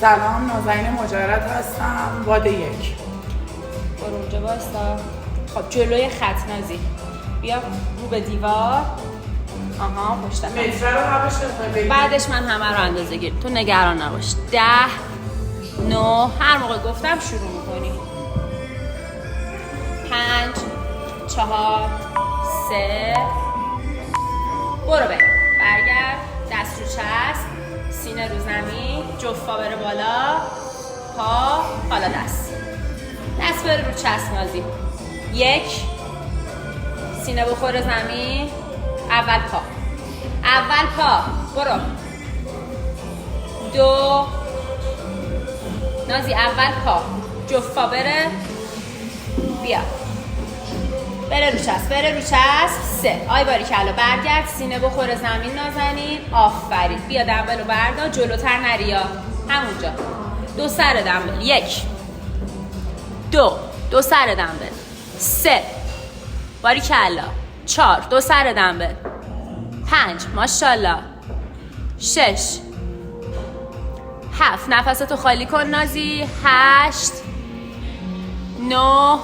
سلام، نازنین مجرد هستم، واد 1. برو اونجا بایستا. خب جلوی خط نازی بیا رو به دیوار. آها پشت خط. متر رو نباشه بعدش من همه رو اندازه گیر. تو نگران نباش. 10 9 هر موقع گفتم شروع میکنی. 5 4 3 برو برگرد. دست رو چسب، سینه رو زمین، جفا بره بالا، پا حالا دست بره رو چسب نازی. 1 سینه بخوره زمین. اول پا برو. 2 نازی اول پا جفا بره، بیا بره رو چسب. 3 آی باریکلا برگرد، سینه بخوره زمین نازنین. آفرین. بیا دمبلو بردار، جلوتر نریا، همونجا. 2 سر دمبل. 1 2 سر دمبل. 3 باریکلا. 4 2 سر دمبل. 5 ماشاءالله. 6 7 نفستو خالی کن نازی. 8 9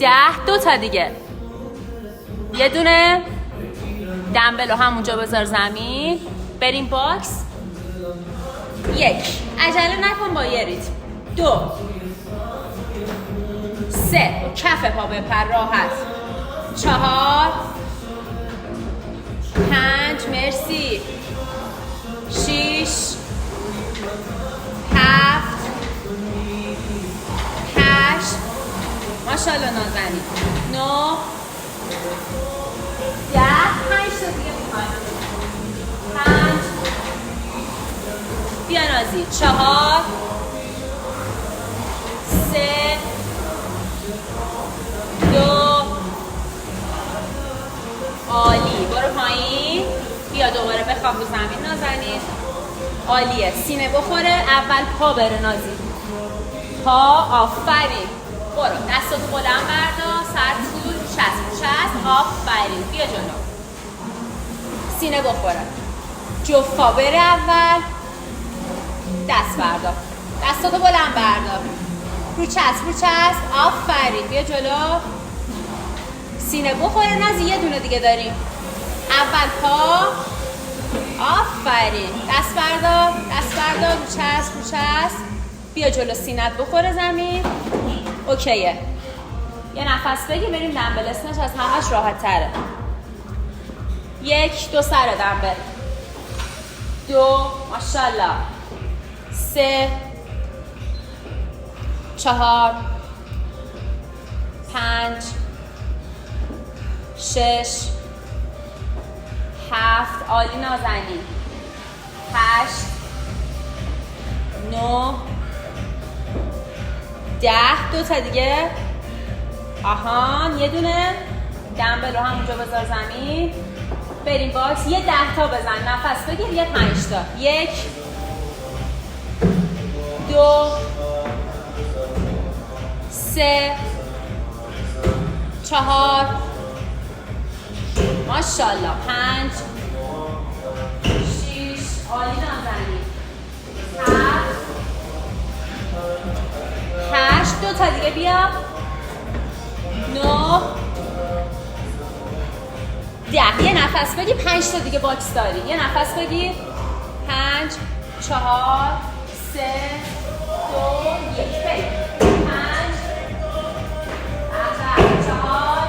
10 2 تا دیگه. یه دونه دمبلو همونجا بذار زمین. بریم باکس. 1 عجله نکن با یه ریتم. 2 3 کف پا بپر راحت. 4 5 مرسی. 6 7 8 ماشاءالله نازنین. 9 10 5 تا دیگه میخوایم. 5 بیا نازی. 4 3 2 عالی. برو پایین. بیا دوباره بخواب رو زمین نازنین. عالیه. سینه بخوره، اول پا بره نازی. پا. آفرین. برو دستاتو بلند بردار، سر طول، چسب. آفرین. بیا جلو. سینه بخوره، جفا بره اول. دست بردار، دستاتو بلند بردار، رو چسب. آفرین. بیا جلو. سینه بخوره نازی. یه دونه دیگه داریم. اول پا. آفرین. دست بردار، رو چسب. بیا جلو. سینت بخوره زمین. اوکیه. یه نفس بگی بریم دمبل. اسمش از همش راحت تره. 1 2 سر دمبل. 2 ماشاءالله. 3 4 5 6 7 عالی نازنین. 8 9 10 2 تا دیگه. آهان یه دونه دمبل رو همونجا بذار زمین. بریم باکس. یه 10 تا بزن، نفس بگیر. یه 5 تا. 1 2 3 4 ماشاءالله. 5 6 عالی نازنین. 8 2 تا دیگه. بیا. 9 10 یه نفس بگی. 5 تا دیگه باکس داری. یه نفس بگی. 5 4 3 2 1 بریم. 5 4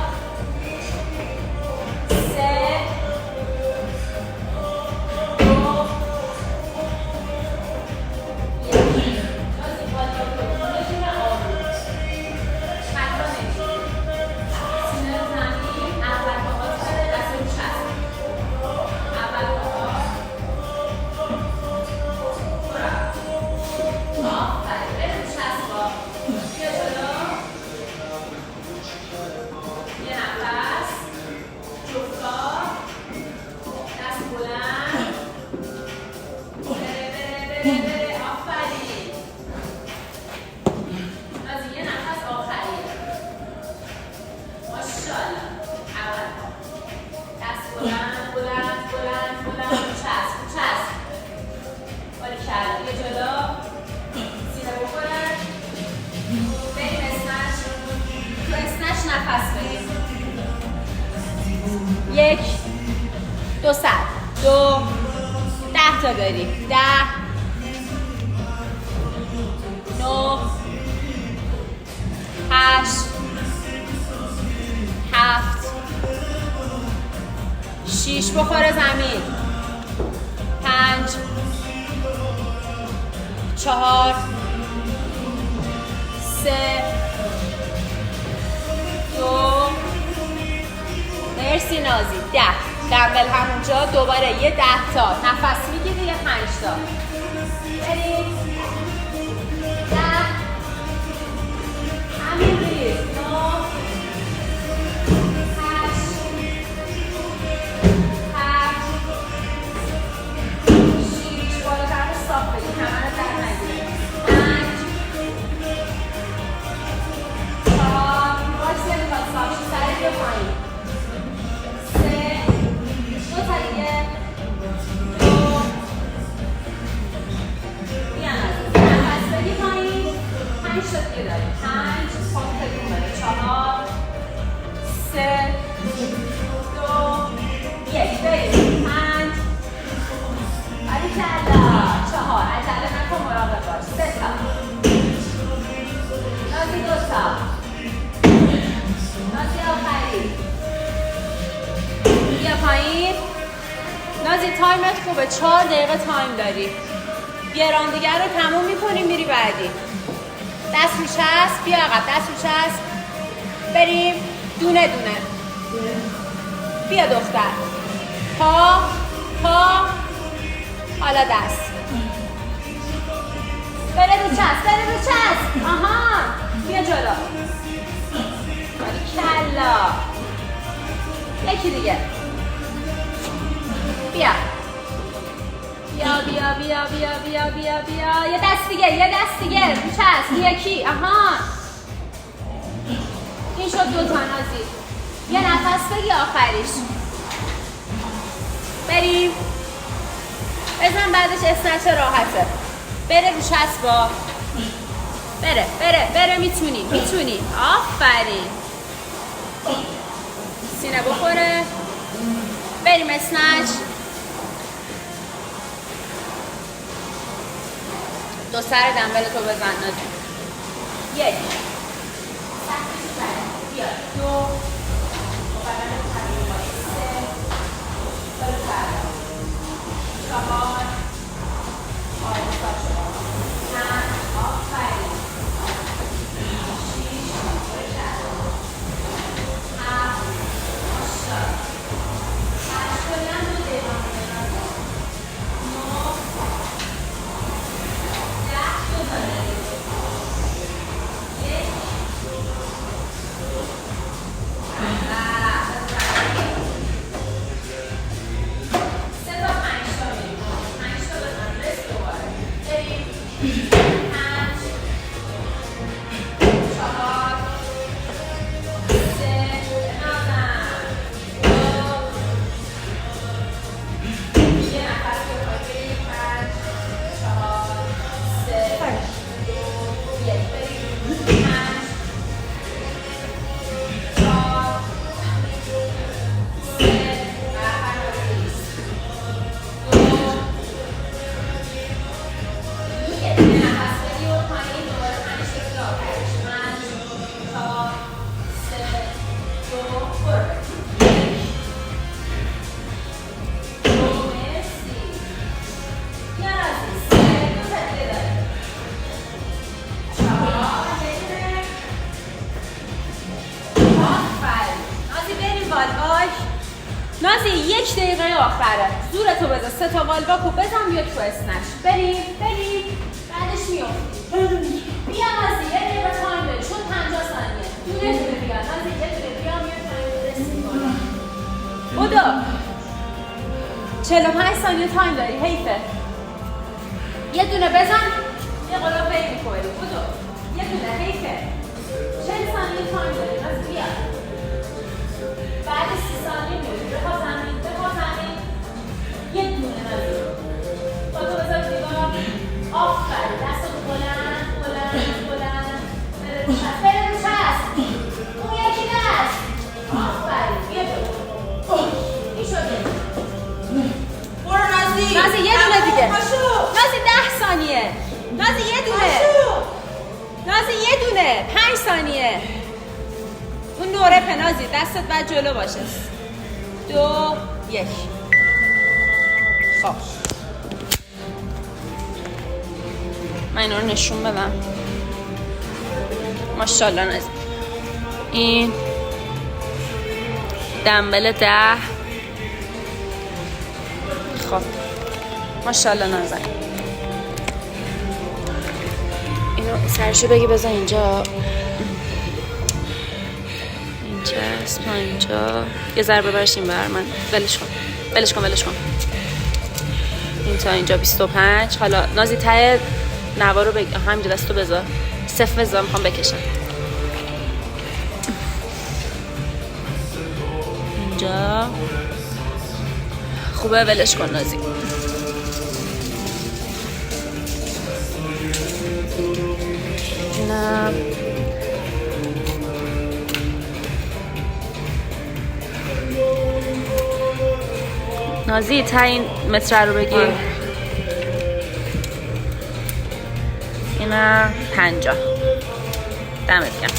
3 2 بلند چسب. باریکلا. یه جلو. نفس بگیر. 1 2 سر 2 10 تا داری 10 9 8 7 6 بخوره زمین 5 4 3 2 مرسی نازی 10 دمبل همونجا دوباره یه 10 تا نفس میگیری یه 5 تا بریم 10 همین ریز 9 8 6 بالاتر صاف بگی همه رو در نگیره 5 4 باید یه میخواد صاف شد سرت یه پایین 3 2 تا دیگه 2 بیان از نفس بگی پایین 5 تا دیگه داریم 5 پاک تکون بده 4 3 2 1 بریم 5 علی کلا 4 عجله نکن مراقب باش 3 تا نازی 2 تا نازی آخری بیا پایین نازی تایمت خوبه 4 دقیقه تایم داری یه راند دیگر رو تموم میکنیم میری بعدی دست روش هست بیا عقب دست روش هست بریم دونه دونه بیا دختر پا حالا دست بره رو چسب آها بیا جلو کلا یکی دیگه بیا یه دست دیگه رو چسب یکی آها این شد 2 تا نازی یه نفس بگی آخریش بریم بزن بعدش اسنچ راحته بره رو چسبا بره میتونی آفرین سینه بخوره بریم اسنچ 2 سر دنبل تو بزن نازی 1 بیا 2 نازی 1 دقیقه آخره زورتو بذار 3 تا والباکو بزن بیا تو اسنش بریم بعدش میافتی بیا نازی 1 دقیقه تایم داری چون 50 ثانیه دونه بیا نازی 1 دقیقه بیا رسیم بالا بودو 45 ثانیه تایم داری حیفه یه دونه بزن یه قلاب بری میکنی بودو یه دونه حیفه 40 ثانیه تایم داری نازی بیا بعد 30 ثانیه میاری بخواه زمین یه دونه نازی با تو بذار دیوار آفرین دستو بلند بره رو چسب اون یکی دست تورپ نازی، دستت باید جلو باشه. 2 1. خب من اینا رو نشون بدم. ماشاءالله نازی. این دمبل 10. خب ماشاءالله نازی. اینو سرشو بگی بذار اینجا. اینجاست ما اینجا. یه ضربه برش این بر من. ولش کن. این تا اینجا 25. حالا نازی ته نوا رو بگی. همینجا دستو بذار. صفر بذار میخوام بکشم. اینجا خوبه ولش کن نازی. جونم نازی تا این متر رو بگی. اینم 50. دمت گرم.